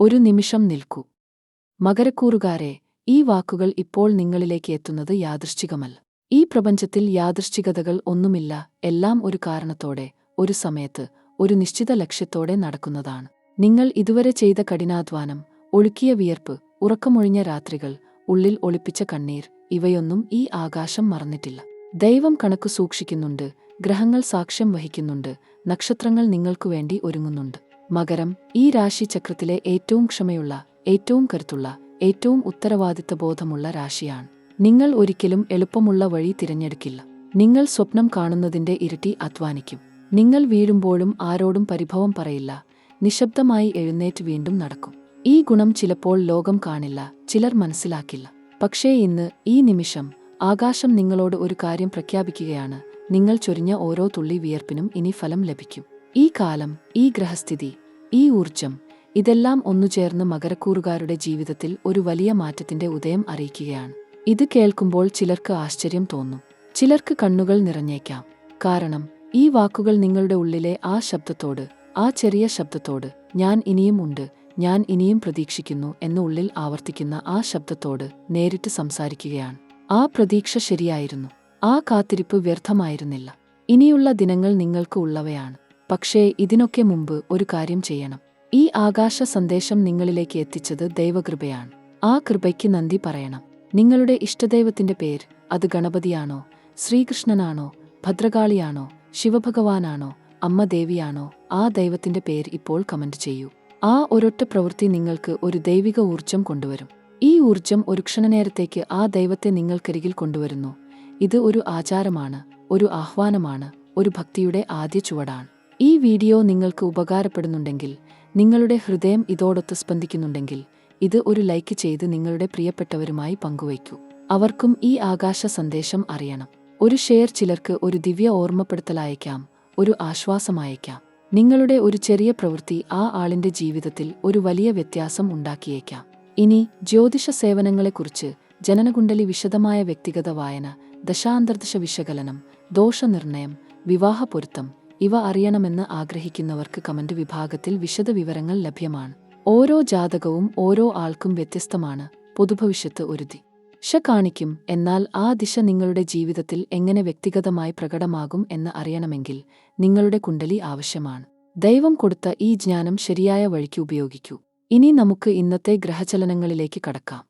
ഒരു നിമിഷം നിൽക്കൂ. മകരക്കൂറുകാരെ, ഈ വാക്കുകൾ ഇപ്പോൾ നിങ്ങളിലേക്ക് എത്തുന്നത് യാദൃശ്ചികമല്ല. ഈ പ്രപഞ്ചത്തിൽ യാദൃശ്ചികതകൾ ഒന്നുമില്ല, എല്ലാം ഒരു കാരണത്തോടെ, ഒരു സമയത്ത്, ഒരു നിശ്ചിത ലക്ഷ്യത്തോടെ നടക്കുന്നതാണ്. നിങ്ങൾ ഇതുവരെ ചെയ്ത കഠിനാധ്വാനം, ഒഴുക്കിയ വിയർപ്പ്, ഉറക്കമൊഴിഞ്ഞ രാത്രികൾ, ഉള്ളിൽ ഒളിപ്പിച്ച കണ്ണീർ, ഇവയൊന്നും ഈ ആകാശം മറന്നിട്ടില്ല. ദൈവം കണക്കു സൂക്ഷിക്കുന്നുണ്ട്, ഗ്രഹങ്ങൾ സാക്ഷ്യം വഹിക്കുന്നുണ്ട്, നക്ഷത്രങ്ങൾ നിങ്ങൾക്കുവേണ്ടി ഒരുങ്ങുന്നുണ്ട്. മകരം ഈ രാശിചക്രത്തിലെ ഏറ്റവും ക്ഷമയുള്ള, ഏറ്റവും കരുത്തുള്ള, ഏറ്റവും ഉത്തരവാദിത്തബോധമുള്ള രാശിയാണ്. നിങ്ങൾ ഒരിക്കലും എളുപ്പമുള്ള വഴി തിരഞ്ഞെടുക്കില്ല. നിങ്ങൾ സ്വപ്നം കാണുന്നതിന്റെ ഇരട്ടി അധ്വാനിക്കും. നിങ്ങൾ വീഴുമ്പോഴും ആരോടും പരിഭവം പറയില്ല, നിശബ്ദമായി എഴുന്നേറ്റ് വീണ്ടും നടക്കും. ഈ ഗുണം ചിലപ്പോൾ ലോകം കാണില്ല, ചിലർ മനസ്സിലാക്കില്ല. പക്ഷേ ഇന്ന്, ഈ നിമിഷം, ആകാശം നിങ്ങളോട് ഒരു കാര്യം പ്രഖ്യാപിക്കുകയാണ്: നിങ്ങൾ ചൊരിഞ്ഞ ഓരോ തുള്ളി വിയർപ്പിനും ഇനി ഫലം ലഭിക്കും. ഈ കാലം, ഈ ഗ്രഹസ്ഥിതി, ഈ ഊർജം, ഇതെല്ലാം ഒന്നുചേർന്ന് മകരക്കൂറുകാരുടെ ജീവിതത്തിൽ ഒരു വലിയ മാറ്റത്തിന്റെ ഉദയം അറിയിക്കുകയാണ്. ഇത് കേൾക്കുമ്പോൾ ചിലർക്ക് ആശ്ചര്യം തോന്നും, ചിലർക്ക് കണ്ണുകൾ നിറഞ്ഞേക്കാം. കാരണം ഈ വാക്കുകൾ നിങ്ങളുടെ ഉള്ളിലെ ആ ശബ്ദത്തോട്, ആ ചെറിയ ശബ്ദത്തോട്, ഞാൻ ഇനിയും ഉണ്ട്, ഞാൻ ഇനിയും പ്രതീക്ഷിക്കുന്നു എന്ന് ഉള്ളിൽ ആവർത്തിക്കുന്ന ആ ശബ്ദത്തോട് നേരിട്ട് സംസാരിക്കുകയാണ്. ആ പ്രതീക്ഷ ശരിയായിരുന്നു. ആ കാത്തിരിപ്പ് വ്യർത്ഥമായിരുന്നില്ല. ഇനിയുള്ള ദിനങ്ങൾ നിങ്ങൾക്ക് ഉള്ളവയാണ്. പക്ഷേ ഇതിനൊക്കെ മുമ്പ് ഒരു കാര്യം ചെയ്യണം. ഈ ആകാശ സന്ദേശം നിങ്ങളിലേക്ക് എത്തിച്ചത് ദൈവകൃപയാണ്. ആ കൃപയ്ക്ക് നന്ദി പറയണം. നിങ്ങളുടെ ഇഷ്ടദൈവത്തിന്റെ പേര്, അത് ഗണപതിയാണോ, ശ്രീകൃഷ്ണനാണോ, ഭദ്രകാളിയാണോ, ശിവഭഗവാനാണോ, അമ്മ ദേവിയാണോ, ആ ദൈവത്തിന്റെ പേര് ഇപ്പോൾ കമന്റ് ചെയ്യൂ. ആ ഒരൊറ്റ പ്രവൃത്തി നിങ്ങൾക്ക് ഒരു ദൈവിക ഊർജം കൊണ്ടുവരും. ഈ ഊർജം ഒരു ക്ഷണനേരത്തേക്ക് ആ ദൈവത്തെ നിങ്ങൾക്കരികിൽ കൊണ്ടുവരുന്നു. ഇത് ഒരു ആചാരമാണ്, ഒരു ആഹ്വാനമാണ്, ഒരു ഭക്തിയുടെ ആദ്യ ചുവടാണ്. ഈ വീഡിയോ നിങ്ങൾക്ക് ഉപകാരപ്പെടുന്നുണ്ടെങ്കിൽ, നിങ്ങളുടെ ഹൃദയം ഇതോടൊത്ത് സ്പന്ദിക്കുന്നുണ്ടെങ്കിൽ, ഇത് ഒരു ലൈക്ക് ചെയ്ത് നിങ്ങളുടെ പ്രിയപ്പെട്ടവരുമായി പങ്കുവയ്ക്കൂ. അവർക്കും ഈ ആകാശ സന്ദേശം അറിയണം. ഒരു ഷെയർ ചിലർക്ക് ഒരു ദിവ്യ ഓർമ്മപ്പെടുത്തലായേക്കാം, ഒരു ആശ്വാസമായേക്കാം. നിങ്ങളുടെ ഒരു ചെറിയ പ്രവൃത്തി ആ ആളിന്റെ ജീവിതത്തിൽ ഒരു വലിയ വ്യത്യാസം ഉണ്ടാക്കിയേക്കാം. ഇനി ജ്യോതിഷ സേവനങ്ങളെക്കുറിച്ച്, ജനനകുണ്ഡലി വിശദമായ വ്യക്തിഗത വായന, ദശാന്തർദശ വിശകലനം, ദോഷനിർണയം, വിവാഹ പൊരുത്തം, ഇവ അറിയണമെന്ന് ആഗ്രഹിക്കുന്നവർക്ക് കമന്റ് വിഭാഗത്തിൽ വിശദ വിവരങ്ങൾ ലഭ്യമാണ്. ഓരോ ജാതകവും ഓരോ ആൾക്കും വ്യത്യസ്തമാണ്. പൊതുഭവിഷ്യത്ത് ഒരു ദിശ കാണിക്കും. എന്നാൽ ആ ദിശ നിങ്ങളുടെ ജീവിതത്തിൽ എങ്ങനെ വ്യക്തിഗതമായി പ്രകടമാകും എന്ന് അറിയണമെങ്കിൽ നിങ്ങളുടെ കുണ്ഡലി ആവശ്യമാണ്. ദൈവം കൊടുത്ത ഈ ജ്ഞാനം ശരിയായ വഴിക്ക് ഉപയോഗിക്കൂ. ഇനി നമുക്ക് ഇന്നത്തെ ഗ്രഹചലനങ്ങളിലേക്ക് കടക്കാം.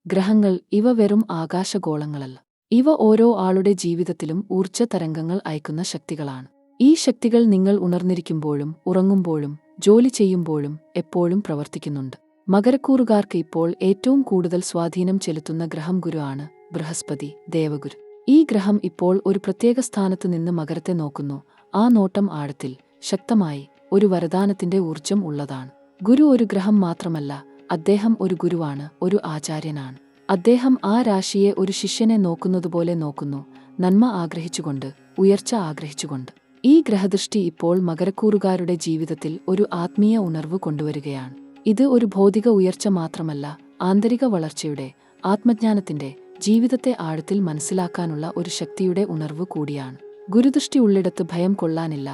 ഗ്രഹങ്ങൾ, ഇവ വെറും ആകാശഗോളങ്ങളല്ല. ഇവ ഓരോ ആളുടെ ജീവിതത്തിലും ഊർജ്ജ തരംഗങ്ങൾ അയക്കുന്ന ശക്തികളാണ്. ഈ ശക്തികൾ നിങ്ങൾ ഉണർന്നിരിക്കുമ്പോഴും ഉറങ്ങുമ്പോഴും ജോലി ചെയ്യുമ്പോഴും എപ്പോഴും പ്രവർത്തിക്കുന്നുണ്ട്. മകരക്കൂറുകാർക്ക് ഇപ്പോൾ ഏറ്റവും കൂടുതൽ സ്വാധീനം ചെലുത്തുന്ന ഗ്രഹം ഗുരു ആണ്, ബൃഹസ്പതി, ദേവഗുരു. ഈ ഗ്രഹം ഇപ്പോൾ ഒരു പ്രത്യേക സ്ഥാനത്ത് നിന്ന് മകരത്തെ നോക്കുന്നു. ആ നോട്ടം ആഴത്തിൽ, ശക്തമായി, ഒരു വരദാനത്തിന്റെ ഊർജം ഉള്ളതാണ്. ഗുരു ഒരു ഗ്രഹം മാത്രമല്ല, അദ്ദേഹം ഒരു ഗുരുവാണ്, ഒരു ആചാര്യനാണ്. അദ്ദേഹം ആ രാശിയെ ഒരു ശിഷ്യനെ നോക്കുന്നതുപോലെ നോക്കുന്നു, നന്മ ആഗ്രഹിച്ചുകൊണ്ട്, ഉയർച്ച ആഗ്രഹിച്ചുകൊണ്ട്. ഈ ഗ്രഹദൃഷ്ടി ഇപ്പോൾ മകരക്കൂറുകാരുടെ ജീവിതത്തിൽ ഒരു ആത്മീയ ഉണർവ് കൊണ്ടുവരികയാണ്. ഇത് ഒരു ഭൗതിക ഉയർച്ച മാത്രമല്ല, ആന്തരിക വളർച്ചയുടെ, ആത്മജ്ഞാനത്തിന്റെ, ജീവിതത്തെ ആഴത്തിൽ മനസ്സിലാക്കാനുള്ള ഒരു ശക്തിയുടെ ഉണർവ് കൂടിയാണ്. ഗുരുദൃഷ്ടി ഉള്ളിടത്ത് ഭയം കൊള്ളാനില്ല.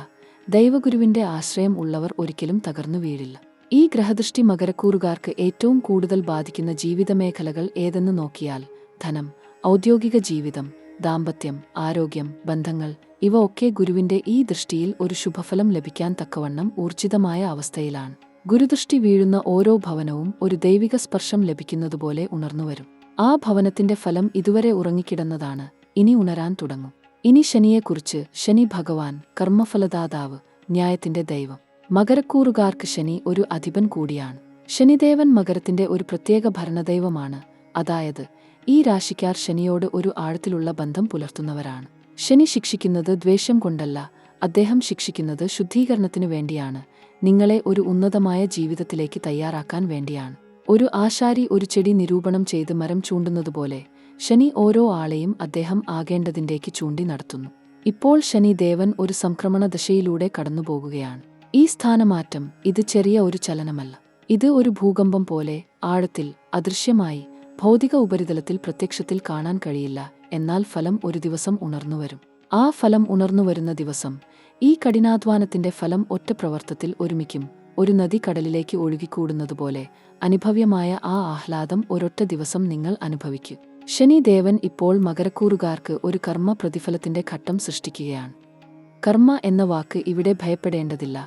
ദൈവഗുരുവിന്റെ ആശ്രയം ഉള്ളവർ ഒരിക്കലും തകർന്നു വീഴില്ല. ഈ ഗ്രഹദൃഷ്ടി മകരക്കൂറുകാർക്ക് ഏറ്റവും കൂടുതൽ ബാധിക്കുന്ന ജീവിതമേഖലകൾ ഏതെന്ന് നോക്കിയാൽ, ധനം, ഔദ്യോഗിക ജീവിതം, ദാമ്പത്യം, ആരോഗ്യം, ബന്ധങ്ങൾ, ഇവ ഒക്കെ ഗുരുവിന്റെ ഈ ദൃഷ്ടിയിൽ ഒരു ശുഭഫലം ലഭിക്കാൻ തക്കവണ്ണം ഊർജിതമായ അവസ്ഥയിലാണ്. ഗുരുദൃഷ്ടി വീഴുന്ന ഓരോ ഭവനവും ഒരു ദൈവിക സ്പർശം ലഭിക്കുന്നതുപോലെ ഉണർന്നുവരും. ആ ഭവനത്തിന്റെ ഫലം ഇതുവരെ ഉറങ്ങിക്കിടന്നതാണ്, ഇനി ഉണരാൻ തുടങ്ങും. ഇനി ശനിയെക്കുറിച്ച്. ശനി ഭഗവാൻ, കർമ്മഫലദാതാവ്, ന്യായത്തിന്റെ ദൈവം. മകരക്കൂറുകാർക്ക് ശനി ഒരു അധിപൻ കൂടിയാണ്. ശനിദേവൻ മകരത്തിന്റെ ഒരു പ്രത്യേക ഭരണദൈവമാണ്. അതായത് ഈ രാശിക്കാർ ശനിയോട് ഒരു ആഴത്തിലുള്ള ബന്ധം പുലർത്തുന്നവരാണ്. ശനി ശിക്ഷിക്കുന്നത് ദ്വേഷം കൊണ്ടല്ല, അദ്ദേഹം ശിക്ഷിക്കുന്നത് ശുദ്ധീകരണത്തിനു വേണ്ടിയാണ്, നിങ്ങളെ ഒരു ഉന്നതമായ ജീവിതത്തിലേക്ക് തയ്യാറാക്കാൻ വേണ്ടിയാണ്. ഒരു ആശാരി ഒരു ചെടി നിരൂപണം ചെയ്ത് മരം ചൂണ്ടുന്നതുപോലെ ശനി ഓരോ ആളെയും അദ്ദേഹം ആകേണ്ടതിൻ്റേക്ക് ചൂണ്ടി നടത്തുന്നു. ഇപ്പോൾ ശനി ദേവൻ ഒരു സംക്രമണ ദശയിലൂടെ കടന്നുപോകുകയാണ്. ഈ സ്ഥാനമാറ്റം, ഇത് ചെറിയ ഒരു ചലനമല്ല. ഇത് ഒരു ഭൂകമ്പം പോലെ, ആഴത്തിൽ, അദൃശ്യമായി, ഭൗതിക ഉപരിതലത്തിൽ പ്രത്യക്ഷത്തിൽ കാണാൻ കഴിയില്ല. എന്നാൽ ഫലം ഒരു ദിവസം ഉണർന്നുവരും. ആ ഫലം ഉണർന്നുവരുന്ന ദിവസം, ഈ കഠിനാധ്വാനത്തിന്റെ ഫലം ഒറ്റ പ്രവർത്തത്തിൽ ഒരുമിക്കും. ഒരു നദി കടലിലേക്ക് ഒഴുകിക്കൂടുന്നതുപോലെ അനുഭവ്യമായ ആ ആഹ്ലാദം ഒരൊറ്റ ദിവസം നിങ്ങൾ അനുഭവിക്കൂ. ശനിദേവൻ ഇപ്പോൾ മകരക്കൂറുകാർക്ക് ഒരു കർമ്മ പ്രതിഫലത്തിന്റെ ഘട്ടം സൃഷ്ടിക്കുകയാണ്. കർമ്മ എന്ന വാക്ക് ഇവിടെ ഭയപ്പെടേണ്ടതില്ല.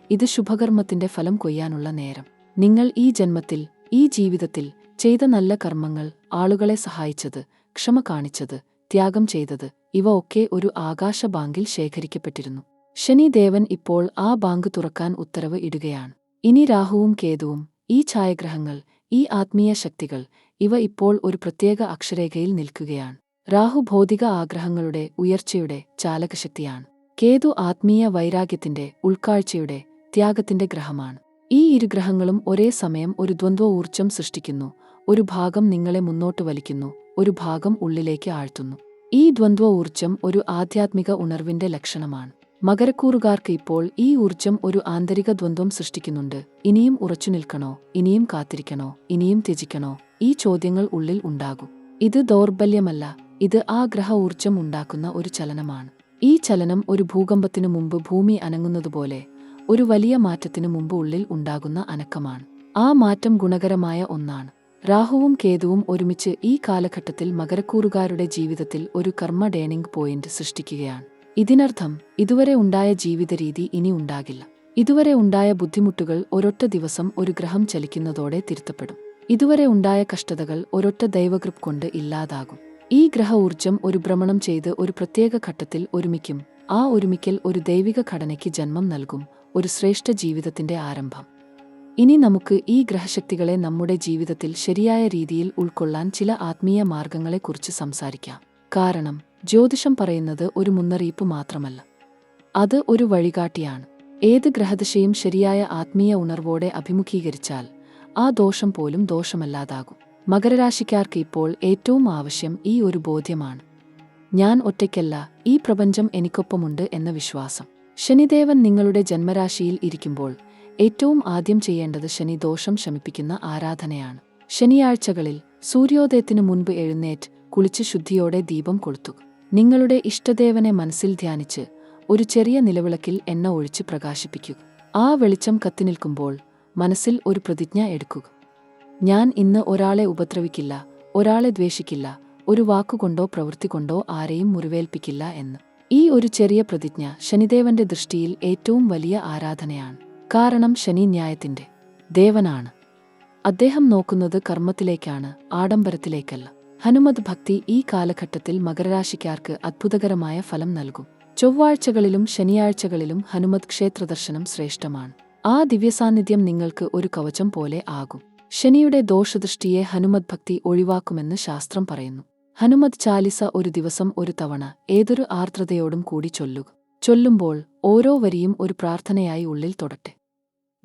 ഇത് ശുഭകർമ്മത്തിന്റെ ഫലം കൊയ്യാനുള്ള നേരം. നിങ്ങൾ ഈ ജന്മത്തിൽ, ഈ ജീവിതത്തിൽ ചെയ്ത നല്ല കർമ്മങ്ങൾ, ആളുകളെ സഹായിച്ചത്, ക്ഷമ കാണിച്ചത്, ത്യാഗം ചെയ്തത്, ഇവ ഒക്കെ ഒരു ആകാശ ബാങ്കിൽ ശേഖരിക്കപ്പെട്ടിരുന്നു. ശനിദേവൻ ഇപ്പോൾ ആ ബാങ്ക് തുറക്കാൻ ഉത്തരവ് ഇടുകയാണ്. ഇനി രാഹുവും കേതുവും, ഈ ഛായാഗ്രഹങ്ങൾ, ഈ ആത്മീയ ശക്തികൾ, ഇവ ഇപ്പോൾ ഒരു പ്രത്യേക അക്ഷരേഖയിൽ നിൽക്കുകയാണ്. രാഹു ഭൗതിക ആഗ്രഹങ്ങളുടെ ഉയർച്ചയുടെ ചാലകശക്തിയാണ്. കേതു ആത്മീയ വൈരാഗ്യത്തിന്റെ, ഉൾക്കാഴ്ചയുടെ, ത്യാഗത്തിന്റെ ഗ്രഹമാണ്. ഈ ഇരു ഗ്രഹങ്ങളും ഒരേ സമയം ഒരു ദ്വന്ദ്വ ഊർജ്ജം സൃഷ്ടിക്കുന്നു. ഒരു ഭാഗം നിങ്ങളെ മുന്നോട്ട് വലിക്കുന്നു, ഒരു ഭാഗം ഉള്ളിലേക്ക് ആഴ്ത്തുന്നു. ഈ ദ്വന്ദ്വ ഊർജ്ജം ഒരു ആധ്യാത്മിക ഉണർവിന്റെ ലക്ഷണമാണ്. മകരക്കൂറുകാർക്ക് ഇപ്പോൾ ഈ ഊർജ്ജം ഒരു ആന്തരിക ദ്വന്ദ്വം സൃഷ്ടിക്കുന്നുണ്ട്. ഇനിയും ഉറച്ചു നിൽക്കണോ, ഇനിയും കാത്തിരിക്കണോ, ഇനിയും ത്യജിക്കണോ? ഈ ചോദ്യങ്ങൾ ഉള്ളിൽ ഉണ്ടാകും. ഇത് ദൗർബല്യമല്ല, ഇത് ആ ഗ്രഹ ഊർജ്ജം ഉണ്ടാക്കുന്ന ഒരു ചലനമാണ്. ഈ ചലനം ഒരു ഭൂകമ്പത്തിനു മുമ്പ് ഭൂമി അനങ്ങുന്നതുപോലെ, ഒരു വലിയ മാറ്റത്തിനു മുമ്പ് ഉള്ളിൽ ഉണ്ടാകുന്ന അനക്കമാണ്. ആ മാറ്റം ഗുണകരമായ ഒന്നാണ്. രാഹുവും കേതുവും ഒരുമിച്ച് ഈ കാലഘട്ടത്തിൽ മകരക്കൂറുകാരുടെ ജീവിതത്തിൽ ഒരു കർമ്മ ടേണിംഗ് പോയിന്റ് സൃഷ്ടിക്കുകയാണ്. ഇതിനർത്ഥം ഇതുവരെ ഉണ്ടായ ജീവിതരീതി ഇനി ഉണ്ടാകില്ല. ഇതുവരെ ഉണ്ടായ ബുദ്ധിമുട്ടുകൾ ഒരൊറ്റ ദിവസം ഒരു ഗ്രഹം ചലിക്കുന്നതോടെ തിരുത്തപ്പെടും. ഇതുവരെ ഉണ്ടായ കഷ്ടതകൾ ഒരൊറ്റ ദൈവകൃപ കൊണ്ട് ഇല്ലാതാകും. ഈ ഗ്രഹ ഊർജ്ജം ഒരു ഭ്രമണം ചെയ്ത് ഒരു പ്രത്യേക ഘട്ടത്തിൽ ഒരുമിക്കും. ആ ഒരുമിക്കൽ ഒരു ദൈവിക ഘടനയ്ക്ക് ജന്മം നൽകും, ഒരു ശ്രേഷ്ഠ ജീവിതത്തിന്റെ ആരംഭം. ഇനി നമുക്ക് ഈ ഗ്രഹശക്തികളെ നമ്മുടെ ജീവിതത്തിൽ ശരിയായ രീതിയിൽ ഉൾക്കൊള്ളാൻ ചില ആത്മീയ മാർഗങ്ങളെക്കുറിച്ച് സംസാരിക്കാം. കാരണം ജ്യോതിഷം പറയുന്നത് ഒരു മുന്നറിയിപ്പ് മാത്രമല്ല, അത് ഒരു വഴികാട്ടിയാണ്. ഏത് ഗ്രഹദശയും ശരിയായ ആത്മീയ ഉണർവോടെ അഭിമുഖീകരിച്ചാൽ ആ ദോഷം പോലും ദോഷമല്ലാതാകും. മകരരാശിക്കാർക്ക് ഇപ്പോൾ ഏറ്റവും ആവശ്യം ഈ ഒരു ബോധ്യമാണ്. ഞാൻ ഒറ്റയ്ക്കല്ല, ഈ പ്രപഞ്ചം എനിക്കൊപ്പമുണ്ട് എന്ന വിശ്വാസം. ശനിദേവൻ നിങ്ങളുടെ ജന്മരാശിയിൽ ഇരിക്കുമ്പോൾ ഏറ്റവും ആദ്യം ചെയ്യേണ്ടത് ശനി ദോഷം ശമിപ്പിക്കുന്ന ആരാധനയാണ്. ശനിയാഴ്ചകളിൽ സൂര്യോദയത്തിനു മുൻപ് എഴുന്നേറ്റ് കുളിച്ച് ശുദ്ധിയോടെ ദീപം കൊളുത്തുക. നിങ്ങളുടെ ഇഷ്ടദേവനെ മനസ്സിൽ ധ്യാനിച്ച് ഒരു ചെറിയ നിലവിളക്കിൽ എണ്ണ ഒഴിച്ച് പ്രകാശിപ്പിക്കുക. ആ വെളിച്ചം കത്തിനിൽക്കുമ്പോൾ മനസ്സിൽ ഒരു പ്രതിജ്ഞ എടുക്കുക. ഞാൻ ഇന്ന് ഒരാളെ ഉപദ്രവിക്കില്ല, ഒരാളെ ദ്വേഷിക്കില്ല, ഒരു വാക്കുകൊണ്ടോ പ്രവൃത്തി കൊണ്ടോ ആരെയും മുറിവേൽപ്പിക്കില്ല എന്ന്. ഈ ഒരു ചെറിയ പ്രതിജ്ഞ ശനിദേവന്റെ ദൃഷ്ടിയിൽ ഏറ്റവും വലിയ ആരാധനയാണ്. കാരണം ശനി ന്യായത്തിന്റെ ദേവനാണ്. അദ്ദേഹം നോക്കുന്നത് കർമ്മത്തിലേക്കാണ്, ആഡംബരത്തിലേക്കല്ല. ഹനുമത് ഭക്തി ഈ കാലഘട്ടത്തിൽ മകരരാശിക്കാർക്ക് അത്ഭുതകരമായ ഫലം നൽകും. ചൊവ്വാഴ്ചകളിലും ശനിയാഴ്ചകളിലും ഹനുമത് ക്ഷേത്രദർശനം ശ്രേഷ്ഠമാണ്. ആ ദിവ്യസാന്നിധ്യം നിങ്ങൾക്ക് ഒരു കവചം പോലെ ആകും. ശനിയുടെ ദോഷദൃഷ്ടിയെ ഹനുമത് ഭക്തി ഒഴിവാക്കുമെന്ന് ശാസ്ത്രം പറയുന്നു. ഹനുമത് ചാലിസ ഒരു ദിവസം ഒരു തവണ ഏതൊരു ആർദ്രതയോടും കൂടി ചൊല്ലുക. ചൊല്ലുമ്പോൾ ഓരോ വരിയും ഒരു പ്രാർത്ഥനയായി ഉള്ളിൽ തൊടട്ടെ.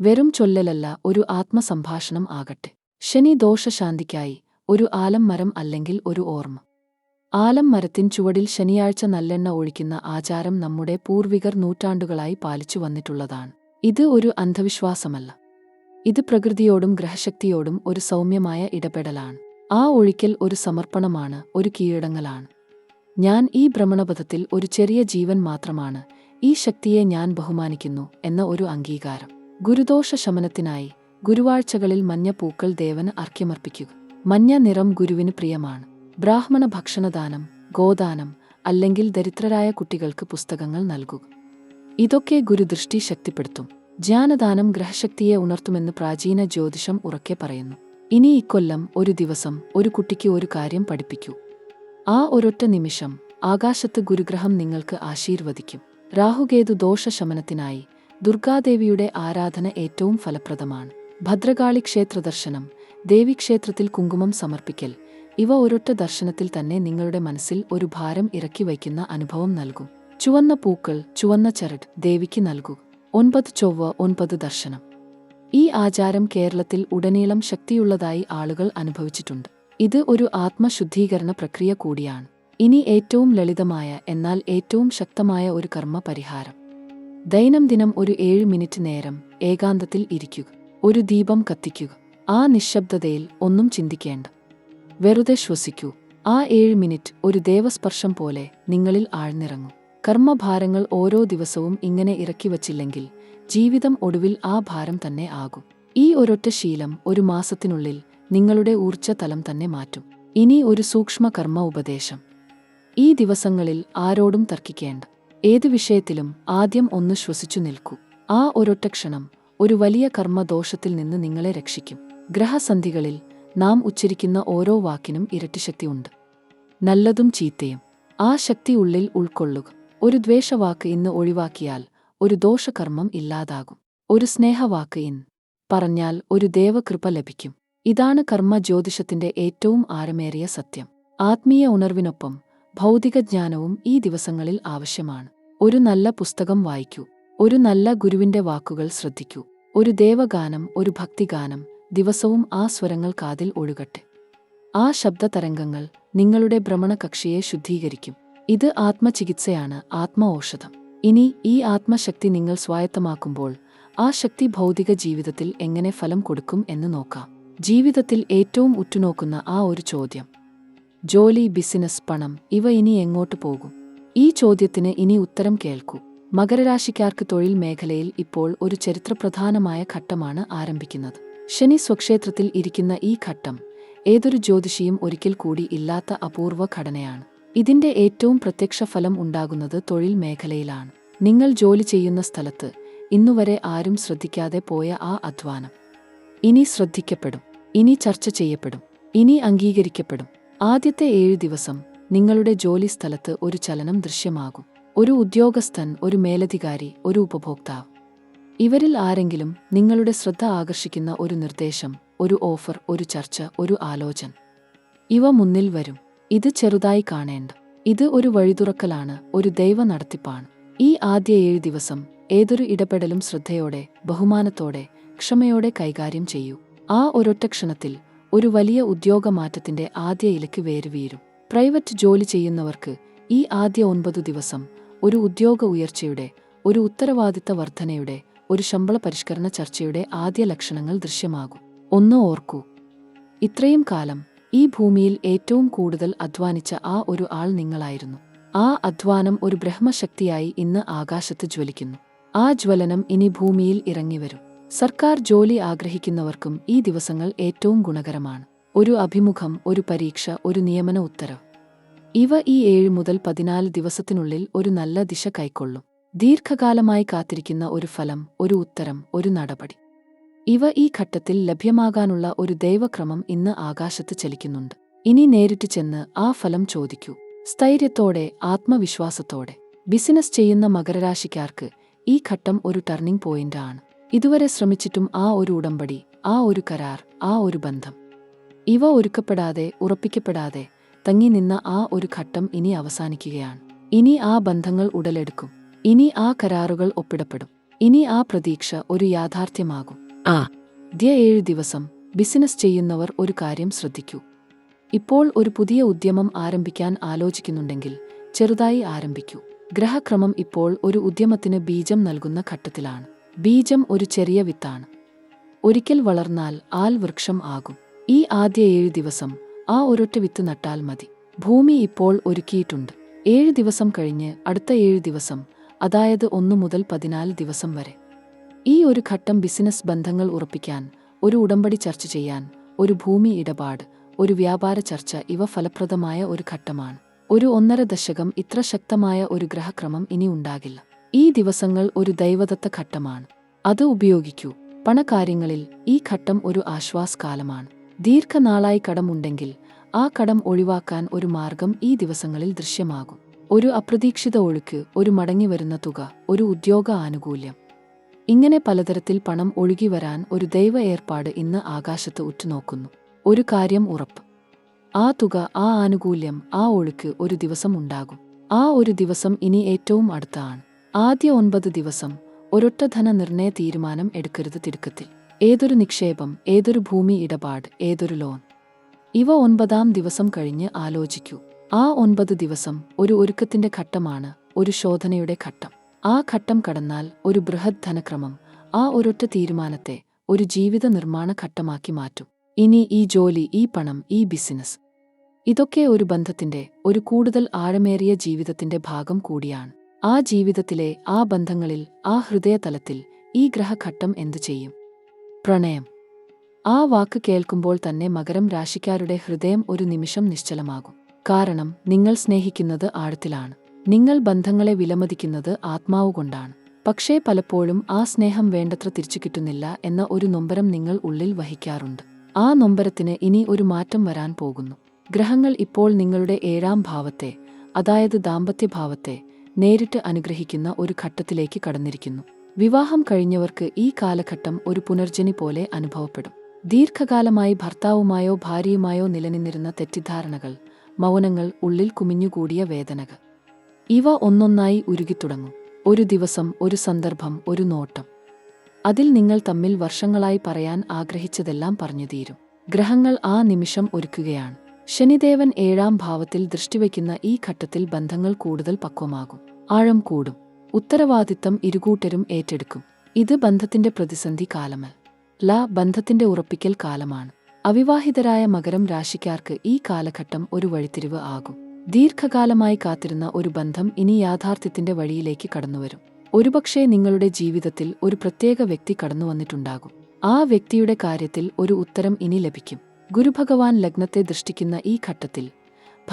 വെറും ചൊല്ലലല്ല, ഒരു ആത്മസംഭാഷണം ആകട്ടെ. ശനി ദോഷശാന്തിക്കായി ഒരു ആലം മരം അല്ലെങ്കിൽ ഒരു ഓർമ്മ. ആലം മരത്തിൻ ചുവടിൽ ശനിയാഴ്ച നല്ലെണ്ണ ഒഴിക്കുന്ന ആചാരം നമ്മുടെ പൂർവികർ നൂറ്റാണ്ടുകളായി പാലിച്ചു വന്നിട്ടുള്ളതാണ്. ഇത് ഒരു അന്ധവിശ്വാസമല്ല. ഇത് പ്രകൃതിയോടും ഗ്രഹശക്തിയോടും ഒരു സൗമ്യമായ ഇടപെടലാണ്. ആ ഒഴിക്കൽ ഒരു സമർപ്പണമാണ്, ഒരു കീഴടങ്ങലാണ്. ഞാൻ ഈ ഭ്രമണപഥത്തിൽ ഒരു ചെറിയ ജീവൻ മാത്രമാണ്, ഈ ശക്തിയെ ഞാൻ ബഹുമാനിക്കുന്നു എന്ന ഒരു അംഗീകാരം. ഗുരുദോഷ ശമനത്തിനായി ഗുരുവാഴ്ചകളിൽ മഞ്ഞ പൂക്കൾ ദേവന് അർഘ്യമർപ്പിക്കുക. മഞ്ഞ നിറം ഗുരുവിന് പ്രിയമാണ്. ബ്രാഹ്മണ ഭക്ഷണദാനം, ഗോദാനം അല്ലെങ്കിൽ ദരിദ്രരായ കുട്ടികൾക്ക് പുസ്തകങ്ങൾ നൽകുക. ഇതൊക്കെ ഗുരുദൃഷ്ടി ശക്തിപ്പെടുത്തും. ജ്ഞാനദാനം ഗ്രഹശക്തിയെ ഉണർത്തുമെന്ന് പ്രാചീന ജ്യോതിഷം ഉറക്കെ പറയുന്നു. ഇനി ഇക്കൊല്ലം ഒരു ദിവസം ഒരു കുട്ടിക്ക് ഒരു കാര്യം പഠിപ്പിക്കൂ. ആ ഒരൊറ്റ നിമിഷം ആകാശത്ത് ഗുരുഗ്രഹം നിങ്ങൾക്ക് ആശീർവദിക്കും. രാഹുകേതു ദോഷശമനത്തിനായി ദുർഗാദേവിയുടെ ആരാധന ഏറ്റവും ഫലപ്രദമാണ്. ഭദ്രകാളി ക്ഷേത്രദർശനം, ദേവീക്ഷേത്രത്തിൽ കുങ്കുമം സമർപ്പിക്കൽ, ഇവ ഒരൊറ്റ ദർശനത്തിൽ തന്നെ നിങ്ങളുടെ മനസ്സിൽ ഒരു ഭാരം ഇറക്കി വയ്ക്കുന്ന അനുഭവം നൽകും. ചുവന്ന പൂക്കൾ, ചുവന്ന ചരട് ദേവിക്ക് നൽകൂ. 9 ചൊവ്വ 9 ദർശനം. ഈ ആചാരം കേരളത്തിൽ ഉടനീളം ശക്തിയുള്ളതായി ആളുകൾ അനുഭവിച്ചിട്ടുണ്ട്. ഇത് ഒരു ആത്മശുദ്ധീകരണ പ്രക്രിയ കൂടിയാണ്. ഇനി ഏറ്റവും ലളിതമായ എന്നാൽ ഏറ്റവും ശക്തമായ ഒരു കർമ്മ പരിഹാരം. ദൈനംദിനം ഒരു 7 മിനിറ്റ് നേരം ഏകാന്തത്തിൽ ഇരിക്കുക. ഒരു ദീപം കത്തിക്കുക. ആ നിശബ്ദതയിൽ ഒന്നും ചിന്തിക്കേണ്ട. വെറുതെ ശ്വസിക്കൂ. ആ 7 മിനിറ്റ് ഒരു ദേവസ്പർശം പോലെ നിങ്ങളിൽ ആഴ്ന്നിറങ്ങും. കർമ്മഭാരങ്ങൾ ഓരോ ദിവസവും ഇങ്ങനെ ഇറക്കി വച്ചില്ലെങ്കിൽ ജീവിതം ഒടുവിൽ ആ ഭാരം തന്നെ ആകും. ഈ ഒരൊറ്റ ശീലം ഒരു മാസത്തിനുള്ളിൽ നിങ്ങളുടെ ഊർജ്ജതലം തന്നെ മാറ്റും. ഇനി ഒരു സൂക്ഷ്മ കർമ്മ ഉപദേശം. ഈ ദിവസങ്ങളിൽ ആരോടും തർക്കിക്കേണ്ട. ഏത് വിഷയത്തിലും ആദ്യം ഒന്ന് ശ്വസിച്ചു നിൽക്കൂ. ആ ഒരൊറ്റ ക്ഷണം ഒരു വലിയ കർമ്മദോഷത്തിൽ നിന്ന് നിങ്ങളെ രക്ഷിക്കും. ഗ്രഹസന്ധികളിൽ നാം ഉച്ചരിക്കുന്ന ഓരോ വാക്കിനും ഇരട്ടിശക്തിയുണ്ട്. നല്ലതും ചീത്തയും. ആ ശക്തി ഉള്ളിൽ ഉൾക്കൊള്ളുക. ഒരു ദ്വേഷവാക്ക് ഇന്ന് ഒഴിവാക്കിയാൽ ഒരു ദോഷകർമ്മം ഇല്ലാതാകും. ഒരു സ്നേഹവാക്ക് ഇന്ന് പറഞ്ഞാൽ ഒരു ദേവകൃപ ലഭിക്കും. ഇതാണ് കർമ്മ ജ്യോതിഷത്തിന്റെ ഏറ്റവും ആഴമേറിയ സത്യം. ആത്മീയ ഉണർവിനൊപ്പം ഭൗതികജ്ഞാനവും ഈ ദിവസങ്ങളിൽ ആവശ്യമാണ്. ഒരു നല്ല പുസ്തകം വായിക്കൂ. ഒരു നല്ല ഗുരുവിന്റെ വാക്കുകൾ ശ്രദ്ധിക്കൂ. ഒരു ദേവഗാനം, ഒരു ഭക്തിഗാനം ദിവസവും ആ സ്വരങ്ങൾ കാതിൽ ഒഴുകട്ടെ. ആ ശബ്ദതരംഗങ്ങൾ നിങ്ങളുടെ ഭ്രമണകക്ഷിയെ ശുദ്ധീകരിക്കും. ഇത് ആത്മചികിത്സയാണ്, ആത്മ ഔഷധം. ഇനി ഈ ആത്മശക്തി നിങ്ങൾ സ്വായത്തമാക്കുമ്പോൾ ആ ശക്തി ഭൗതിക ജീവിതത്തിൽ എങ്ങനെ ഫലം കൊടുക്കും എന്ന് നോക്കാം. ജീവിതത്തിൽ ഏറ്റവും ഉറ്റുനോക്കുന്ന ആ ഒരു ചോദ്യം: ജോലി, ബിസിനസ്, പണം, ഇവ ഇനി എങ്ങോട്ട് പോകും? ഈ ചോദ്യത്തിന് ഇനി ഉത്തരം കേൾക്കൂ. മകരരാശിക്കാർക്ക് തൊഴിൽ മേഖലയിൽ ഇപ്പോൾ ഒരു ചരിത്രപ്രധാനമായ ഘട്ടമാണ് ആരംഭിക്കുന്നത്. ശനി സ്വക്ഷേത്രത്തിൽ ഇരിക്കുന്ന ഈ ഘട്ടം ഏതൊരു ജ്യോതിഷിയും ഒരിക്കൽ കൂടി ഇല്ലാത്ത അപൂർവ ഘടനയാണ്. ഇതിന്റെ ഏറ്റവും പ്രത്യക്ഷ ഫലം ഉണ്ടാകുന്നത് തൊഴിൽ മേഖലയിലാണ്. നിങ്ങൾ ജോലി ചെയ്യുന്ന സ്ഥലത്ത് ഇന്നുവരെ ആരും ശ്രദ്ധിക്കാതെ പോയ ആ അധ്വാനം ഇനി ശ്രദ്ധിക്കപ്പെടും, ഇനി ചർച്ച ചെയ്യപ്പെടും, ഇനി അംഗീകരിക്കപ്പെടും. ആദ്യത്തെ 7 ദിവസം നിങ്ങളുടെ ജോലി സ്ഥലത്ത് ഒരു ചലനം ദൃശ്യമാകും. ഒരു ഉദ്യോഗസ്ഥൻ, ഒരു മേലധികാരി, ഒരു ഉപഭോക്താവ്, ഇവരിൽ ആരെങ്കിലും നിങ്ങളുടെ ശ്രദ്ധ ആകർഷിക്കുന്ന ഒരു നിർദ്ദേശം, ഒരു ഓഫർ, ഒരു ചർച്ച, ഒരു ആലോചന, ഇവ മുന്നിൽ വരും. ഇത് ചെറുതായി കാണേണ്ട. ഇത് ഒരു വഴിതുറക്കലാണ്, ഒരു ദൈവ നടത്തിപ്പാണ്. ഈ ആദ്യ 7 ദിവസം ഏതൊരു ഇടപെടലും ശ്രദ്ധയോടെ, ബഹുമാനത്തോടെ, ക്ഷമയോടെ കൈകാര്യം ചെയ്യൂ. ആ ഒരൊറ്റ ക്ഷണത്തിൽ ഒരു വലിയ ഉദ്യോഗമാറ്റത്തിന്റെ ആദ്യ ഇലയ്ക്ക് വേരുവീരും. പ്രൈവറ്റ് ജോലി ചെയ്യുന്നവർക്ക് ഈ ആദ്യ 9 ദിവസം ഒരു ഉദ്യോഗ ഉയർച്ചയുടെ, ഒരു ഉത്തരവാദിത്ത വർധനയുടെ, ഒരു ശമ്പള പരിഷ്കരണ ചർച്ചയുടെ ആദ്യ ലക്ഷണങ്ങൾ ദൃശ്യമാകും. ഒന്ന് ഓർക്കൂ, ഇത്രയും കാലം ഈ ഭൂമിയിൽ ഏറ്റവും കൂടുതൽ അധ്വാനിച്ച ആ ഒരു ആൾ നിങ്ങളായിരുന്നു. ആ അധ്വാനം ഒരു ബ്രഹ്മശക്തിയായി ഇന്ന് ആകാശത്ത് ജ്വലിക്കുന്നു. ആ ജ്വലനം ഇനി ഭൂമിയിൽ ഇറങ്ങിവരും. സർക്കാർ ജോലി ആഗ്രഹിക്കുന്നവർക്കും ഈ ദിവസങ്ങൾ ഏറ്റവും ഗുണകരമാണ്. ഒരു അഭിമുഖം, ഒരു പരീക്ഷ, ഒരു നിയമന ഉത്തരവ്, ഇവ ഈ 7 മുതൽ 14 ദിവസത്തിനുള്ളിൽ ഒരു നല്ല ദിശ കൈക്കൊള്ളും. ദീർഘകാലമായി കാത്തിരിക്കുന്ന ഒരു ഫലം, ഒരു ഉത്തരം, ഒരു നടപടി, ഇവ ഈ ഘട്ടത്തിൽ ലഭ്യമാകാനുള്ള ഒരു ദൈവക്രമം ഇന്ന് ആകാശത്ത് ചലിക്കുന്നുണ്ട്. ഇനി നേരിട്ട് ചെന്ന് ആ ഫലം ചോദിക്കൂ. സ്ഥൈര്യത്തോടെ, ആത്മവിശ്വാസത്തോടെ. ബിസിനസ് ചെയ്യുന്ന മകരരാശിക്കാർക്ക് ഈ ഘട്ടം ഒരു ടർണിംഗ് പോയിന്റ് ആണ്. ഇതുവരെ ശ്രമിച്ചിട്ടും ആ ഒരു ഉടമ്പടി, ആ ഒരു കരാർ, ആ ഒരു ബന്ധം, ഇവ ഒരുക്കപ്പെടാതെ, ഉറപ്പിക്കപ്പെടാതെ തങ്ങി നിന്ന ആ ഒരു ഘട്ടം ഇനി അവസാനിക്കുകയാണ്. ഇനി ആ ബന്ധങ്ങൾ ഉടലെടുക്കും. ഇനി ആ കരാറുകൾ ഒപ്പിടപ്പെടും. ഇനി ആ പ്രതീക്ഷ ഒരു യാഥാർത്ഥ്യമാകും. ആദ്യ 7 ദിവസം ബിസിനസ് ചെയ്യുന്നവർ ഒരു കാര്യം ശ്രദ്ധിക്കൂ. ഇപ്പോൾ ഒരു പുതിയ ഉദ്യമം ആരംഭിക്കാൻ ആലോചിക്കുന്നുണ്ടെങ്കിൽ ചെറുതായി ആരംഭിക്കൂ. ഗ്രഹക്രമം ഇപ്പോൾ ഒരു ഉദ്യമത്തിന് ബീജം നൽകുന്ന ഘട്ടത്തിലാണ്. ബീജം ഒരു ചെറിയ വിത്താണ്. ഒരിക്കൽ വളർന്നാൽ ആൽ വൃക്ഷം ആകും. ഈ ആദ്യ 7 ദിവസം ആ ഒരൊറ്റ വിത്ത് നട്ടാൽ മതി. ഭൂമി ഇപ്പോൾ ഒരുക്കിയിട്ടുണ്ട്. 7 ദിവസം കഴിഞ്ഞ് അടുത്ത 7 ദിവസം, അതായത് 1 മുതൽ 14 ദിവസം വരെ, ഈ ഒരു ഘട്ടം ബിസിനസ് ബന്ധങ്ങൾ ഉറപ്പിക്കാൻ, ഒരു ഉടമ്പടി ചർച്ച ചെയ്യാൻ, ഒരു ഭൂമി ഇടപാട്, ഒരു വ്യാപാര ചർച്ച, ഇവ ഫലപ്രദമായ ഒരു ഘട്ടമാണ്. ഒരു 1.5 ദശകം ഇത്ര ശക്തമായ ഒരു ഗ്രഹക്രമം ഇനി ഉണ്ടാകില്ല. ഈ ദിവസങ്ങൾ ഒരു ദൈവദത്ത ഘട്ടമാണ്. അത് ഉപയോഗിക്കൂ. പണകാര്യങ്ങളിൽ ഈ ഘട്ടം ഒരു ആശ്വാസകാലമാണ്. ദീർഘനാളായി കടമുണ്ടെങ്കിൽ ആ കടം ഒഴിവാക്കാൻ ഒരു മാർഗം ഈ ദിവസങ്ങളിൽ ദൃശ്യമാകും. ഒരു അപ്രതീക്ഷിത ഒഴുക്ക്, ഒരു മടങ്ങിവരുന്ന തുക, ഒരു ഉദ്യോഗ ആനുകൂല്യം, ഇങ്ങനെ പലതരത്തിൽ പണം ഒഴുകി വരാൻ ഒരു ദൈവ ഏർപ്പാട് ഇന്ന് ആകാശത്ത് ഉറ്റുനോക്കുന്നു. ഒരു കാര്യം ഉറപ്പ്, ആ തുക, ആ ആനുകൂല്യം, ആ ഒഴുക്ക് ഒരു ദിവസം ഉണ്ടാകും. ആ ഒരു ദിവസം ഇനി ഏറ്റവും അടുത്താണ്. ആദ്യ 9 ദിവസം ഒരൊറ്റ ധന നിർണയ തീരുമാനം എടുക്കരുത്. തിടുക്കത്തിൽ ഏതൊരു നിക്ഷേപം, ഏതൊരു ഭൂമി ഇടപാട്, ഏതൊരു ലോൺ, ഇവ 9-ാം ദിവസം കഴിഞ്ഞ് ആലോചിക്കൂ. ആ 9 ദിവസം ഒരു ഒരുക്കത്തിന്റെ ഘട്ടമാണ്, ഒരു ശോധനയുടെ ഘട്ടം. ആ ഘട്ടം കടന്നാൽ ഒരു ബൃഹത് ധനക്രമം ആ ഒരൊറ്റ തീരുമാനത്തെ ഒരു ജീവിത നിർമ്മാണ ഘട്ടമാക്കി മാറ്റും. ഇനി ഈ ജോലി, ഈ പണം, ഈ ബിസിനസ്, ഇതൊക്കെ ഒരു ബന്ധത്തിന്റെ, ഒരു കൂടുതൽ ആഴമേറിയ ജീവിതത്തിന്റെ ഭാഗം കൂടിയാണ്. ആ ജീവിതത്തിലെ, ആ ബന്ധങ്ങളിൽ, ആ ഹൃദയതലത്തിൽ ഈ ഗ്രഹഘട്ടം എന്തു ചെയ്യും? പ്രണയം. ആ വാക്ക് കേൾക്കുമ്പോൾ തന്നെ മകരം രാശിക്കാരുടെ ഹൃദയം ഒരു നിമിഷം നിശ്ചലമാകും. കാരണം നിങ്ങൾ സ്നേഹിക്കുന്നത് ആഴത്തിലാണ്. നിങ്ങൾ ബന്ധങ്ങളെ വിലമതിക്കുന്നത് ആത്മാവുകൊണ്ടാണ്. പക്ഷേ പലപ്പോഴും ആ സ്നേഹം വേണ്ടത്ര തിരിച്ചു കിട്ടുന്നില്ല എന്ന ഒരു നൊമ്പരം നിങ്ങൾ ഉള്ളിൽ വഹിക്കാറുണ്ട്. ആ നൊമ്പരത്തിന് ഇനി ഒരു മാറ്റം വരാൻ പോകുന്നു. ഗ്രഹങ്ങൾ ഇപ്പോൾ നിങ്ങളുടെ 7ാം ഭാവത്തെ, അതായത് ദാമ്പത്യഭാവത്തെ, നേരിട്ട് അനുഗ്രഹിക്കുന്ന ഒരു ഘട്ടത്തിലേക്ക് കടന്നിരിക്കുന്നു. വിവാഹം കഴിഞ്ഞവർക്ക് ഈ കാലഘട്ടം ഒരു പുനർജനി പോലെ അനുഭവപ്പെടും. ദീർഘകാലമായി ഭർത്താവുമായോ ഭാര്യയുമായോ നിലനിന്നിരുന്ന തെറ്റിദ്ധാരണകൾ, മൗനങ്ങൾ, ഉള്ളിൽ കുമിഞ്ഞുകൂടിയ വേദനകൾ, ഇവ ഒന്നൊന്നായി ഉരുകിത്തുടങ്ങും. ഒരു ദിവസം, ഒരു സന്ദർഭം, ഒരു നോട്ടം, അതിൽ നിങ്ങൾ തമ്മിൽ വർഷങ്ങളായി പറയാൻ ആഗ്രഹിച്ചതെല്ലാം പറഞ്ഞു തീരും. ഗ്രഹങ്ങൾ ആ നിമിഷം ഒരുക്കുകയാണ്. ശനിദേവൻ 7ാം ഭാവത്തിൽ ദൃഷ്ടിവയ്ക്കുന്ന ഈ ഘട്ടത്തിൽ ബന്ധങ്ങൾ കൂടുതൽ പക്വമാകും. ആഴം കൂടും. ഉത്തരവാദിത്തം ഇരുകൂട്ടരും ഏറ്റെടുക്കും. ഇത് ബന്ധത്തിന്റെ പ്രതിസന്ധി കാലമല്ല, ബന്ധത്തിന്റെ ഉറപ്പിക്കൽ കാലമാണ്. അവിവാഹിതരായ മകരം രാശിക്കാർക്ക് ഈ കാലഘട്ടം ഒരു വഴിത്തിരിവ് ആകും. ദീർഘകാലമായി കാത്തിരുന്ന ഒരു ബന്ധം ഇനി യാഥാർത്ഥ്യത്തിന്റെ വഴിയിലേക്ക് കടന്നുവരും. ഒരുപക്ഷേ നിങ്ങളുടെ ജീവിതത്തിൽ ഒരു പ്രത്യേക വ്യക്തി കടന്നുവന്നിട്ടുണ്ടാകും. ആ വ്യക്തിയുടെ കാര്യത്തിൽ ഒരു ഉത്തരം ഇനി ലഭിക്കും. ഗുരുഭഗവാൻ ലഗ്നത്തെ ദൃഷ്ടിക്കുന്ന ഈ ഘട്ടത്തിൽ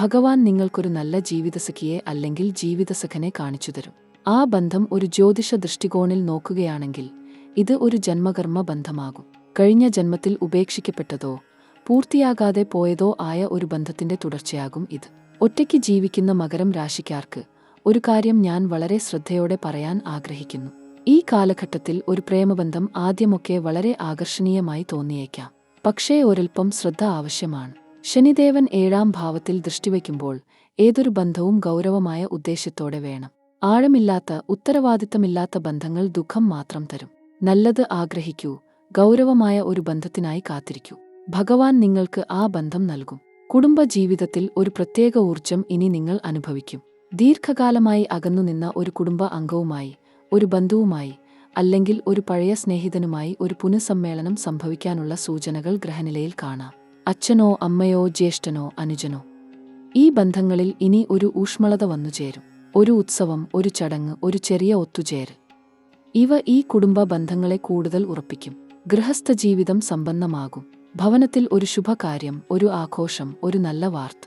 ഭഗവാൻ നിങ്ങൾക്കൊരു നല്ല ജീവിതസഖിയെ അല്ലെങ്കിൽ ജീവിതസഖനെ കാണിച്ചുതരും. ആ ബന്ധം ഒരു ജ്യോതിഷ ദൃഷ്ടികോണിൽ നോക്കുകയാണെങ്കിൽ ഇത് ഒരു ജന്മകർമ്മ ബന്ധമാകും. കഴിഞ്ഞ ജന്മത്തിൽ ഉപേക്ഷിക്കപ്പെട്ടതോ പൂർത്തിയാകാതെ പോയതോ ആയ ഒരു ബന്ധത്തിന്റെ തുടർച്ചയാകും ഇത്. ഒറ്റയ്ക്ക് ജീവിക്കുന്ന മകരം രാശിക്കാർക്ക് ഒരു കാര്യം ഞാൻ വളരെ ശ്രദ്ധയോടെ പറയാൻ ആഗ്രഹിക്കുന്നു. ഈ കാലഘട്ടത്തിൽ ഒരു പ്രേമബന്ധം ആദ്യമൊക്കെ വളരെ ആകർഷണീയമായി തോന്നിയേക്കാം. പക്ഷേ ഒരൽപ്പം ശ്രദ്ധ ആവശ്യമാണ്. ശനിദേവൻ 7ാം ഭാവത്തിൽ ദൃഷ്ടിവയ്ക്കുമ്പോൾ ഏതൊരു ബന്ധവും ഗൗരവമായ ഉദ്ദേശ്യത്തോടെ വേണം. ആഴമില്ലാത്ത, ഉത്തരവാദിത്തമില്ലാത്ത ബന്ധങ്ങൾ ദുഃഖം മാത്രം തരും. നല്ലത് ആഗ്രഹിക്കൂ, ഗൗരവമായ ഒരു ബന്ധത്തിനായി കാത്തിരിക്കൂ. ഭഗവാൻ നിങ്ങൾക്ക് ആ ബന്ധം നൽകും. കുടുംബ ജീവിതത്തിൽ ഒരു പ്രത്യേക ഊർജം ഇനി നിങ്ങൾ അനുഭവിക്കും. ദീർഘകാലമായി അകന്നുനിന്ന ഒരു കുടുംബ അംഗവുമായി, ഒരു ബന്ധുവുമായി, അല്ലെങ്കിൽ ഒരു പഴയ സ്നേഹിതനുമായി ഒരു പുനഃസമ്മേളനം സംഭവിക്കാനുള്ള സൂചനകൾ ഗ്രഹനിലയിൽ കാണാം. അച്ഛനോ അമ്മയോ ജ്യേഷ്ഠനോ അനുജനോ. ഈ ബന്ധങ്ങളിൽ ഇനി ഒരു ഊഷ്മളത വന്നുചേരും. ഒരു ഉത്സവം, ഒരു ചടങ്ങ്, ഒരു ചെറിയ ഒത്തുചേരൽ. ഇവ ഈ കുടുംബ ബന്ധങ്ങളെ കൂടുതൽ ഉറപ്പിക്കും. ഗൃഹസ്ഥ ജീവിതം സമ്പന്നമാകും. ഭവനത്തിൽ ഒരു ശുഭകാര്യം, ഒരു ആഘോഷം, ഒരു നല്ല വാർത്ത.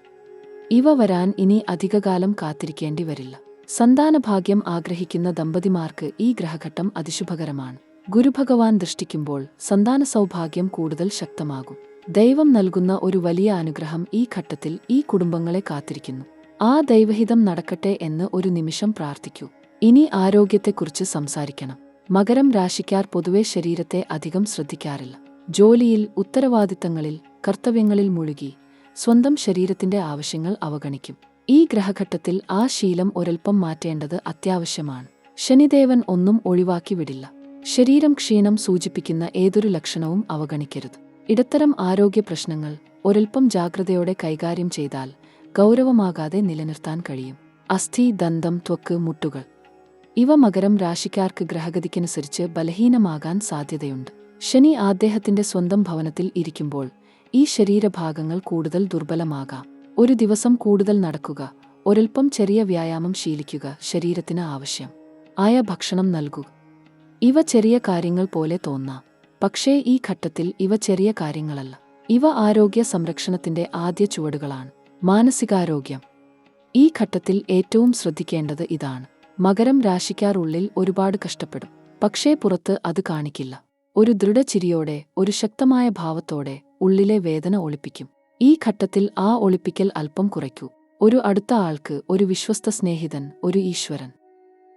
ഇവ വരാൻ ഇനി അധികകാലം കാത്തിരിക്കേണ്ടി വരില്ല. സന്താനഭാഗ്യം ആഗ്രഹിക്കുന്ന ദമ്പതിമാർക്ക് ഈ ഗ്രഹഘട്ടം അതിശുഭകരമാണ്. ഗുരുഭഗവാൻ ദൃഷ്ടിക്കുമ്പോൾ സന്താന സൗഭാഗ്യം കൂടുതൽ ശക്തമാകും. ദൈവം നൽകുന്ന ഒരു വലിയ അനുഗ്രഹം ഈ ഘട്ടത്തിൽ ഈ കുടുംബങ്ങളെ കാത്തിരിക്കുന്നു. ആ ദൈവഹിതം നടക്കട്ടെ എന്ന് ഒരു നിമിഷം പ്രാർത്ഥിക്കൂ. ഇനി ആരോഗ്യത്തെക്കുറിച്ച് സംസാരിക്കണം. മകരം രാശിക്കാർ പൊതുവെ ശരീരത്തെ അധികം ശ്രദ്ധിക്കാറില്ല. ജോലിയിൽ, ഉത്തരവാദിത്തങ്ങളിൽ, കർത്തവ്യങ്ങളിൽ മുഴുകി സ്വന്തം ശരീരത്തിന്റെ ആവശ്യങ്ങൾ അവഗണിക്കും. ഈ ഗ്രഹഘട്ടത്തിൽ ആ ശീലം ഒരൽപ്പം മാറ്റേണ്ടത് അത്യാവശ്യമാണ്. ശനിദേവൻ ഒന്നും ഒഴിവാക്കി വിടില്ല. ശരീരം ക്ഷീണം സൂചിപ്പിക്കുന്ന ഏതൊരു ലക്ഷണവും അവഗണിക്കരുത്. ഇടത്തരം ആരോഗ്യ പ്രശ്നങ്ങൾ ഒരൽപ്പം ജാഗ്രതയോടെ കൈകാര്യം ചെയ്താൽ ഗൗരവമാകാതെ നിലനിർത്താൻ കഴിയും. അസ്ഥി, ദന്തം, ത്വക്ക്, മുട്ടുകൾ ഇവ മകരം രാശിക്കാർക്ക് ഗ്രഹഗതിക്കനുസരിച്ച് ബലഹീനമാകാൻ സാധ്യതയുണ്ട്. ശനി അദ്ദേഹത്തിന്റെ സ്വന്തം ഭവനത്തിൽ ഇരിക്കുമ്പോൾ ഈ ശരീരഭാഗങ്ങൾ കൂടുതൽ ദുർബലമാകാം. ഒരു ദിവസം കൂടുതൽ നടക്കുക, ഒരൽപ്പം ചെറിയ വ്യായാമം ശീലിക്കുക, ശരീരത്തിന് ആവശ്യം ആയ ഭക്ഷണം നൽകുക. ഇവ ചെറിയ കാര്യങ്ങൾ പോലെ തോന്നാം. പക്ഷേ ഈ ഘട്ടത്തിൽ ഇവ ചെറിയ കാര്യങ്ങളല്ല. ഇവ ആരോഗ്യ സംരക്ഷണത്തിന്റെ ആദ്യ ചുവടുകളാണ്. മാനസികാരോഗ്യം. ഈ ഘട്ടത്തിൽ ഏറ്റവും ശ്രദ്ധിക്കേണ്ടത് ഇതാണ്. മകരം രാശിക്കാർ ഉള്ളിൽ ഒരുപാട് കഷ്ടപ്പെടും. പക്ഷേ പുറത്ത് അത് കാണിക്കില്ല. ഒരു ദൃഢചിരിയോടെ, ഒരു ശക്തമായ ഭാവത്തോടെ ഉള്ളിലെ വേദന ഒളിപ്പിക്കും. ഈ ഘട്ടത്തിൽ ആ ഒളിപ്പിക്കൽ അല്പം കുറയ്ക്കൂ. ഒരു അടുത്ത ആൾക്ക്, ഒരു വിശ്വസ്ത സ്നേഹിതൻ, ഒരു ഈശ്വരൻ.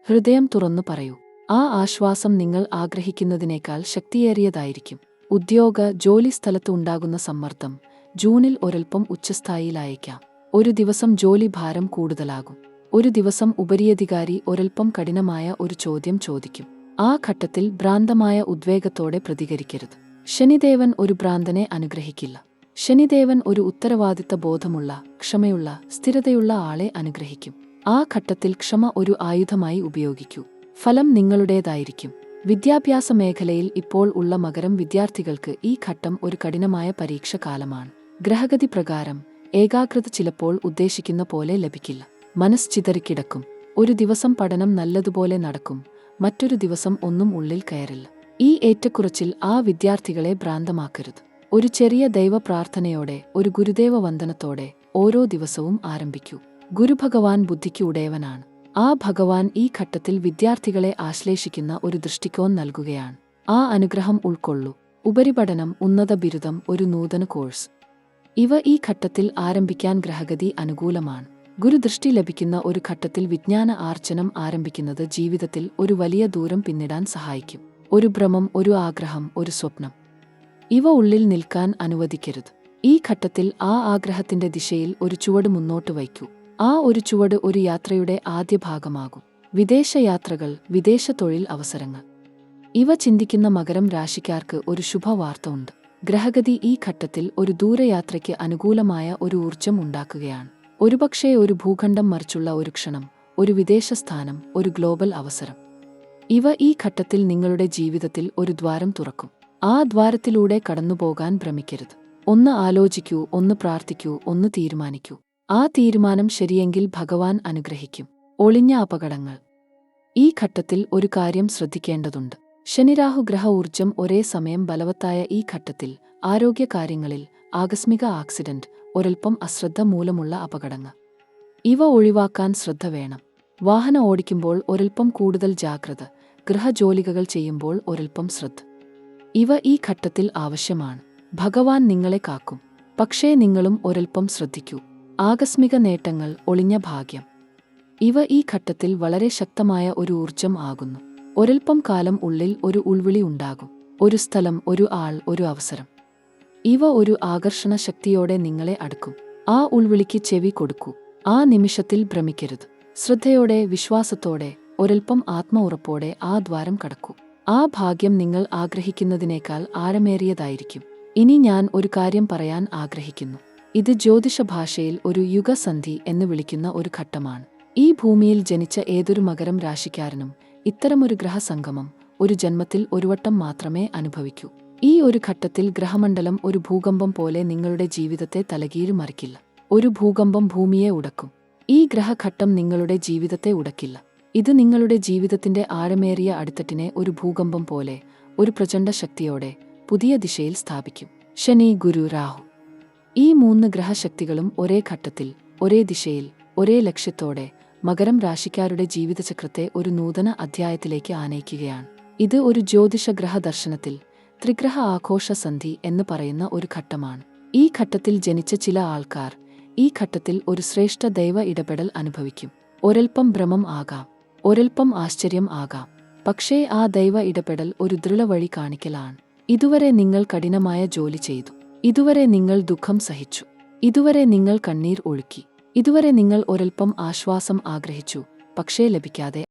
ഹൃദയം തുറന്നു പറയൂ. ആ ആശ്വാസം നിങ്ങൾ ആഗ്രഹിക്കുന്നതിനേക്കാൾ ശക്തിയേറിയതായിരിക്കും. ഉദ്യോഗ, ജോലി സ്ഥലത്ത് ഉണ്ടാകുന്ന സമ്മർദ്ദം ജൂണിൽ ഒരൽപ്പം ഉച്ചസ്ഥായിയിലായേക്കാം. ഒരു ദിവസം ജോലി ഭാരം കൂടുതലാകും. ഒരു ദിവസം ഉപരിയധികാരി ഒരൽപ്പം കഠിനമായ ഒരു ചോദ്യം ചോദിക്കും. ആ ഘട്ടത്തിൽ ഭ്രാന്തമായ ഉദ്വേഗത്തോടെ പ്രതികരിക്കരുത്. ശനിദേവൻ ഒരു ഭ്രാന്തനെ അനുഗ്രഹിക്കില്ല. ശനിദേവൻ ഒരു ഉത്തരവാദിത്ത ബോധമുള്ള, ക്ഷമയുള്ള, സ്ഥിരതയുള്ള ആളെ അനുഗ്രഹിക്കും. ആ ഘട്ടത്തിൽ ക്ഷമ ഒരു ആയുധമായി ഉപയോഗിക്കൂ. ഫലം നിങ്ങളുടേതായിരിക്കും. വിദ്യാഭ്യാസ മേഖലയിൽ ഇപ്പോൾ ഉള്ള മകരം വിദ്യാർത്ഥികൾക്ക് ഈ ഘട്ടം ഒരു കഠിനമായ പരീക്ഷ കാലമാണ്. ഗ്രഹഗതി പ്രകാരം ഏകാഗ്രത ചിലപ്പോൾ ഉദ്ദേശിക്കുന്ന പോലെ ലഭിക്കില്ല. മനസ്സ് ചിതറിക്കിടക്കും. ഒരു ദിവസം പഠനം നല്ലതുപോലെ നടക്കും, മറ്റൊരു ദിവസം ഒന്നും ഉള്ളിൽ കയറില്ല. ഈ ഏറ്റക്കുറച്ചിൽ ആ വിദ്യാർത്ഥികളെ ഭ്രാന്തമാക്കരുത്. ഒരു ചെറിയ ദൈവപ്രാർത്ഥനയോടെ, ഒരു ഗുരുദേവ വന്ദനത്തോടെ ഓരോ ദിവസവും ആരംഭിക്കൂ. ഗുരുഭഗവാൻ ബുദ്ധിക്ക് ഉടയവനാണ്. ആ ഭഗവാൻ ഈ ഘട്ടത്തിൽ വിദ്യാർത്ഥികളെ ആശ്ലേഷിക്കുന്ന ഒരു ദൃഷ്ടികോൺ നൽകുകയാണ്. ആ അനുഗ്രഹം ഉൾക്കൊള്ളൂ. ഉപരിപഠനം, ഉന്നത ബിരുദം, ഒരു നൂതന കോഴ്സ്. ഇവ ഈ ഘട്ടത്തിൽ ആരംഭിക്കാൻ ഗ്രഹഗതി അനുകൂലമാണ്. ഗുരുദൃഷ്ടി ലഭിക്കുന്ന ഒരു ഘട്ടത്തിൽ വിജ്ഞാന ആർജനം ആരംഭിക്കുന്നത് ജീവിതത്തിൽ ഒരു വലിയ ദൂരം പിന്നിടാൻ സഹായിക്കും. ഒരു ഭ്രമം, ഒരു ആഗ്രഹം, ഒരു സ്വപ്നം. ഇവ ഉള്ളിൽ നിൽക്കാൻ അനുവദിക്കരുത്. ഈ ഘട്ടത്തിൽ ആ ആഗ്രഹത്തിന്റെ ദിശയിൽ ഒരു ചുവട് മുന്നോട്ട് വയ്ക്കൂ. ആ ഒരു ചുവട് ഒരു യാത്രയുടെ ആദ്യ ഭാഗമാകും. വിദേശയാത്രകൾ, വിദേശ തൊഴിൽ അവസരങ്ങൾ. ഇവ ചിന്തിക്കുന്ന മകരം രാശിക്കാർക്ക് ഒരു ശുഭവാർത്ത ഉണ്ട്. ഗ്രഹഗതി ഈ ഘട്ടത്തിൽ ഒരു ദൂരയാത്രയ്ക്ക് അനുകൂലമായ ഒരു ഊർജം ഉണ്ടാക്കുകയാണ്. ഒരുപക്ഷേ ഒരു ഭൂഖണ്ഡം മറിച്ചുള്ള ഒരു ക്ഷണം, ഒരു വിദേശ സ്ഥാനം, ഒരു ഗ്ലോബൽ അവസരം. ഇവ ഈ ഘട്ടത്തിൽ നിങ്ങളുടെ ജീവിതത്തിൽ ഒരു ദ്വാരം തുറക്കും. ആ ദ്വാരത്തിലൂടെ കടന്നുപോകാൻ ഭ്രമിക്കരുത്. ഒന്ന് ആലോചിക്കൂ, ഒന്ന് പ്രാർത്ഥിക്കൂ, ഒന്ന് തീരുമാനിക്കൂ. ആ തീരുമാനം ശരിയെങ്കിൽ ഭഗവാൻ അനുഗ്രഹിക്കും. ഒളിഞ്ഞ അപകടങ്ങൾ. ഈ ഘട്ടത്തിൽ ഒരു കാര്യം ശ്രദ്ധിക്കേണ്ടതുണ്ട്. ശനിരാഹു ഗ്രഹ ഊർജം ഒരേ സമയം ബലവത്തായ ഈ ഘട്ടത്തിൽ ആരോഗ്യകാര്യങ്ങളിൽ ആകസ്മിക ആക്സിഡന്റ്, ഒരൽപ്പം അശ്രദ്ധ മൂലമുള്ള അപകടങ്ങൾ. ഇവ ഒഴിവാക്കാൻ ശ്രദ്ധ വേണം. വാഹനം ഓടിക്കുമ്പോൾ ഒരൽപ്പം കൂടുതൽ ജാഗ്രത, ഗൃഹജോലികൾ ചെയ്യുമ്പോൾ ഒരൽപ്പം ശ്രദ്ധ. ഇവ ഈ ഘട്ടത്തിൽ ആവശ്യമാണ്. ഭഗവാൻ നിങ്ങളെ കാക്കും. പക്ഷേ നിങ്ങളും ഒരൽപ്പം ശ്രദ്ധിക്കൂ. ആകസ്മിക നേട്ടങ്ങൾ, ഒളിഞ്ഞ ഭാഗ്യം. ഇവ ഈ ഘട്ടത്തിൽ വളരെ ശക്തമായ ഒരു ഊർജം ആകുന്നു. ഒരൽപ്പം കാലം ഉള്ളിൽ ഒരു ഉൾവിളി ഉണ്ടാകും. ഒരു സ്ഥലം, ഒരു ആൾ, ഒരു അവസരം. ഇവ ഒരു ആകർഷണ ശക്തിയോടെ നിങ്ങളെ അടുക്കും. ആ ഉൾവിളിക്ക് ചെവി കൊടുക്കൂ. ആ നിമിഷത്തിൽ ഭ്രമിക്കരുത്. ശ്രദ്ധയോടെ, വിശ്വാസത്തോടെ, ഒരൽപ്പം ആത്മ ഉറപ്പോടെ ആ ദ്വാരം കടക്കൂ. ആ ഭാഗ്യം നിങ്ങൾ ആഗ്രഹിക്കുന്നതിനേക്കാൾ ആഴമേറിയതായിരിക്കും. ഇനി ഞാൻ ഒരു കാര്യം പറയാൻ ആഗ്രഹിക്കുന്നു. ഇത് ജ്യോതിഷ ഭാഷയിൽ ഒരു യുഗസന്ധി എന്ന് വിളിക്കുന്ന ഒരു ഘട്ടമാണ്. ഈ ഭൂമിയിൽ ജനിച്ച ഏതൊരു മകരം രാശിക്കാരനും ഇത്തരമൊരു ഗ്രഹസംഗമം ഒരു ജന്മത്തിൽ ഒരു വട്ടം മാത്രമേ അനുഭവിക്കൂ. ഈ ഒരു ഘട്ടത്തിൽ ഗ്രഹമണ്ഡലം ഒരു ഭൂകമ്പം പോലെ നിങ്ങളുടെ ജീവിതത്തെ തലകീഴ് മറിക്കില്ല. ഒരു ഭൂകമ്പം ഭൂമിയെ ഉടക്കും. ഈ ഗ്രഹഘട്ടം നിങ്ങളുടെ ജീവിതത്തെ ഉടക്കില്ല. ഇത് നിങ്ങളുടെ ജീവിതത്തിന്റെ ആഴമേറിയ അടിത്തട്ടിനെ ഒരു ഭൂകമ്പം പോലെ, ഒരു പ്രചണ്ഡ ശക്തിയോടെ പുതിയ ദിശയിൽ സ്ഥാപിക്കും. ശനി, ഗുരു, രാഹു. ഈ 3 ഗ്രഹശക്തികളും ഒരേ ഘട്ടത്തിൽ, ഒരേ ദിശയിൽ, ഒരേ ലക്ഷ്യത്തോടെ മകരം രാശിക്കാരുടെ ജീവിതചക്രത്തെ ഒരു നൂതന അധ്യായത്തിലേക്ക് ആനയിക്കുകയാണ്. ഇത് ഒരു ജ്യോതിഷ ഗ്രഹദർശനത്തിൽ ത്രിഗ്രഹ ആഘോഷസന്ധി എന്ന് പറയുന്ന ഒരു ഘട്ടമാണ്. ഈ ഘട്ടത്തിൽ ജനിച്ച ചില ആൾക്കാർ ഈ ഘട്ടത്തിൽ ഒരു ശ്രേഷ്ഠ ദൈവ ഇടപെടൽ അനുഭവിക്കും. ഒരൽപ്പം ഭ്രമം ആകാം, ഒരൽപ്പം ആശ്ചര്യം ആകാം. പക്ഷേ ആ ദൈവ ഇടപെടൽ ഒരു ദൃഢവഴി കാണിക്കലാണ്. ഇതുവരെ നിങ്ങൾ കഠിനമായ ജോലി ചെയ്തു. ഇതുവരെ നിങ്ങൾ ദുഃഖം സഹിച്ചു. ഇതുവരെ നിങ്ങൾ കണ്ണീർ ഒഴുക്കി. ഇതുവരെ നിങ്ങൾ ഒരൽപ്പം ആശ്വാസം ആഗ്രഹിച്ചു, പക്ഷേ ലഭിക്കാതെ